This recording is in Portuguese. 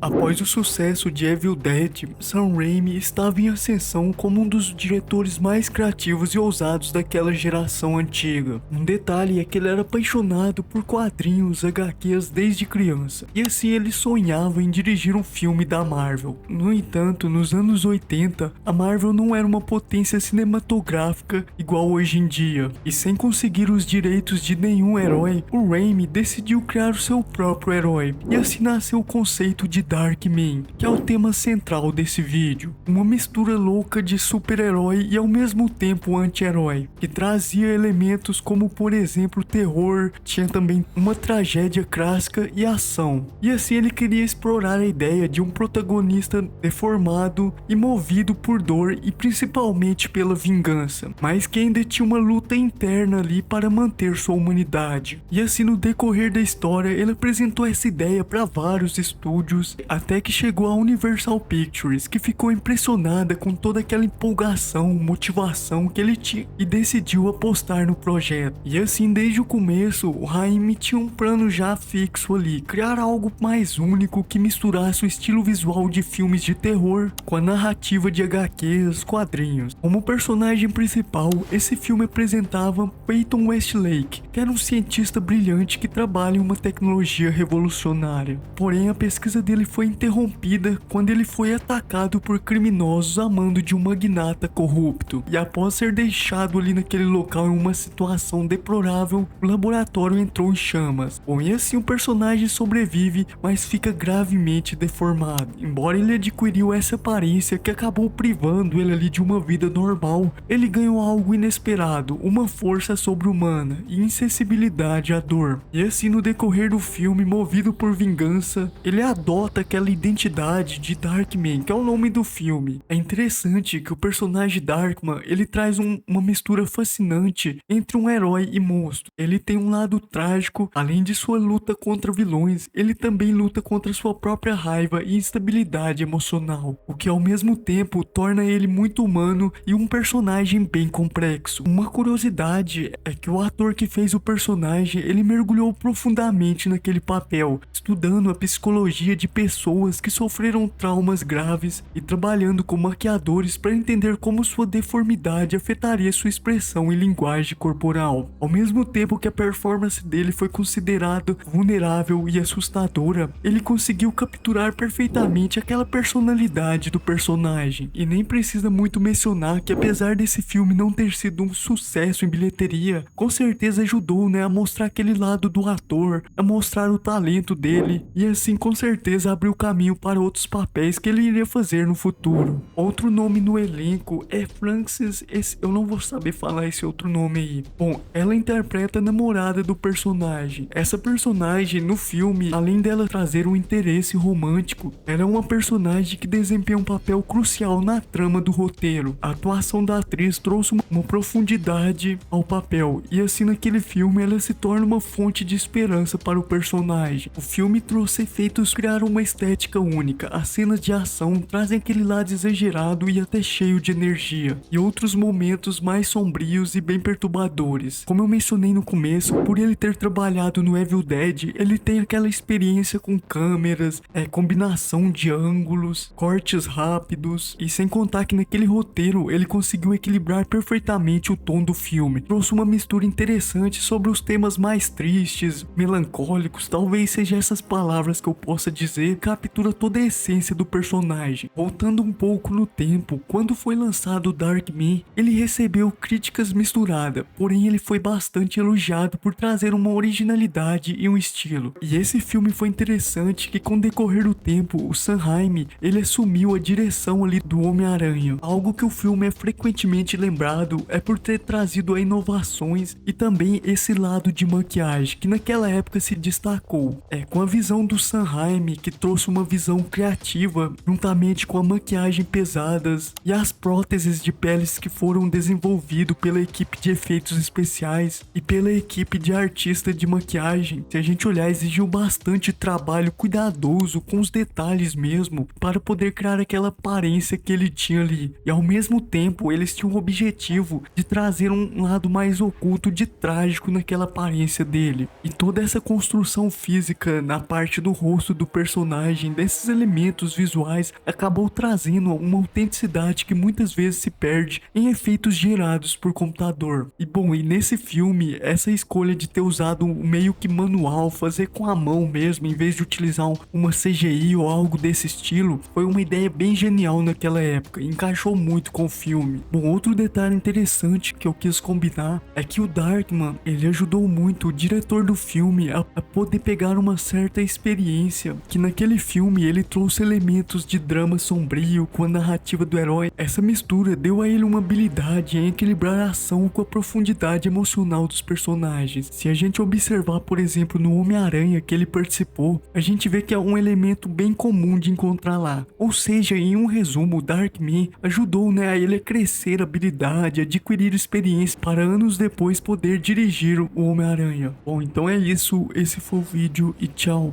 Após o sucesso de Evil Dead, Sam Raimi estava em ascensão como um dos diretores mais criativos e ousados daquela geração antiga. Um detalhe é que ele era apaixonado por quadrinhos HQs desde criança, e assim ele sonhava em dirigir um filme da Marvel. No entanto, nos anos 80, a Marvel não era uma potência cinematográfica igual hoje em dia, e sem conseguir os direitos de nenhum herói, o Raimi decidiu criar o seu próprio herói, e assim nasceu o conceito de Darkman, que é o tema central desse vídeo. Uma mistura louca de super-herói e ao mesmo tempo anti-herói, que trazia elementos como, por exemplo, terror, tinha também uma tragédia clássica e ação. E assim ele queria explorar a ideia de um protagonista deformado e movido por dor e principalmente pela vingança, mas que ainda tinha uma luta interna ali para manter sua humanidade. E assim no decorrer da história ele apresentou essa ideia para vários estúdios, até que chegou a Universal Pictures, que ficou impressionada com toda aquela empolgação, motivação que ele tinha e decidiu apostar no projeto. E assim, desde o começo, o Raimi tinha um plano já fixo ali, criar algo mais único que misturasse o estilo visual de filmes de terror com a narrativa de HQs, quadrinhos. Como personagem principal, esse filme apresentava Peyton Westlake, que era um cientista brilhante que trabalha em uma tecnologia revolucionária. Porém, a pesquisa dele foi interrompida quando ele foi atacado por criminosos a mando de um magnata corrupto, e após ser deixado ali naquele local em uma situação deplorável, o laboratório entrou em chamas. Bom, e assim o personagem sobrevive, mas fica gravemente deformado. Embora ele adquiriu essa aparência que acabou privando ele ali de uma vida normal, ele ganhou algo inesperado, uma força sobre-humana e insensibilidade à dor. E assim no decorrer do filme, movido por vingança, ele adota aquela identidade de Darkman, que é o nome do filme. É interessante que o personagem Darkman, ele traz uma mistura fascinante entre um herói e monstro. Ele tem um lado trágico, além de sua luta contra vilões, ele também luta contra sua própria raiva e instabilidade emocional, o que ao mesmo tempo torna ele muito humano e um personagem bem complexo. Uma curiosidade é que o ator que fez o personagem, ele mergulhou profundamente naquele papel, estudando a psicologia de pessoas que sofreram traumas graves e trabalhando com maquiadores para entender como sua deformidade afetaria sua expressão e linguagem corporal. Ao mesmo tempo que a performance dele foi considerada vulnerável e assustadora, ele conseguiu capturar perfeitamente aquela personalidade do personagem. E nem precisa muito mencionar que apesar desse filme não ter sido um sucesso em bilheteria, com certeza ajudou, a mostrar aquele lado do ator, a mostrar o talento dele e assim com certeza abriu caminho para outros papéis que ele iria fazer no futuro. Outro nome no elenco é Frances, eu não vou saber falar esse outro nome aí. Bom, ela interpreta a namorada do personagem. Essa personagem no filme, além dela trazer um interesse romântico, ela é uma personagem que desempenha um papel crucial na trama do roteiro. A atuação da atriz trouxe uma profundidade ao papel e assim naquele filme ela se torna uma fonte de esperança para o personagem. O filme trouxe efeitos, criaram uma estética única, as cenas de ação trazem aquele lado exagerado e até cheio de energia, e outros momentos mais sombrios e bem perturbadores. Como eu mencionei no começo, por ele ter trabalhado no Evil Dead, ele tem aquela experiência com câmeras, combinação de ângulos, cortes rápidos, e sem contar que naquele roteiro ele conseguiu equilibrar perfeitamente o tom do filme. Trouxe uma mistura interessante sobre os temas mais tristes, melancólicos, talvez seja essas palavras que eu possa dizer, captura toda a essência do personagem. Voltando um pouco no tempo, quando foi lançado Darkman, ele recebeu críticas misturadas, porém ele foi bastante elogiado por trazer uma originalidade e um estilo. E esse filme foi interessante que com o decorrer do tempo, o Sam Raimi, ele assumiu a direção ali do Homem-Aranha. Algo que o filme é frequentemente lembrado é por ter trazido a inovações e também esse lado de maquiagem, que naquela época se destacou. Com a visão do Sam Raimi, que trouxe uma visão criativa, juntamente com a maquiagem pesadas e as próteses de peles que foram desenvolvidas pela equipe de efeitos especiais e pela equipe de artista de maquiagem. Se a gente olhar, exigiu bastante trabalho cuidadoso com os detalhes mesmo, para poder criar aquela aparência que ele tinha ali. E ao mesmo tempo, eles tinham o objetivo de trazer um lado mais oculto de trágico naquela aparência dele. E toda essa construção física na parte do rosto do personagem personagem, desses elementos visuais, acabou trazendo uma autenticidade que muitas vezes se perde em efeitos gerados por computador. E bom, e nesse filme, essa escolha de ter usado meio que manual, fazer com a mão mesmo, em vez de utilizar uma CGI ou algo desse estilo, foi uma ideia bem genial naquela época, encaixou muito com o filme. Bom, outro detalhe interessante que eu quis combinar é que o Darkman, ele ajudou muito o diretor do filme a poder pegar uma certa experiência, que naquele filme ele trouxe elementos de drama sombrio com a narrativa do herói. Essa mistura deu a ele uma habilidade em equilibrar a ação com a profundidade emocional dos personagens. Se a gente observar, por exemplo, no Homem-Aranha que ele participou, a gente vê que é um elemento bem comum de encontrar lá. Ou seja, em um resumo, o Darkman ajudou, a ele a crescer a habilidade, adquirir experiência para anos depois poder dirigir o Homem-Aranha. Bom, então é isso, esse foi o vídeo e tchau.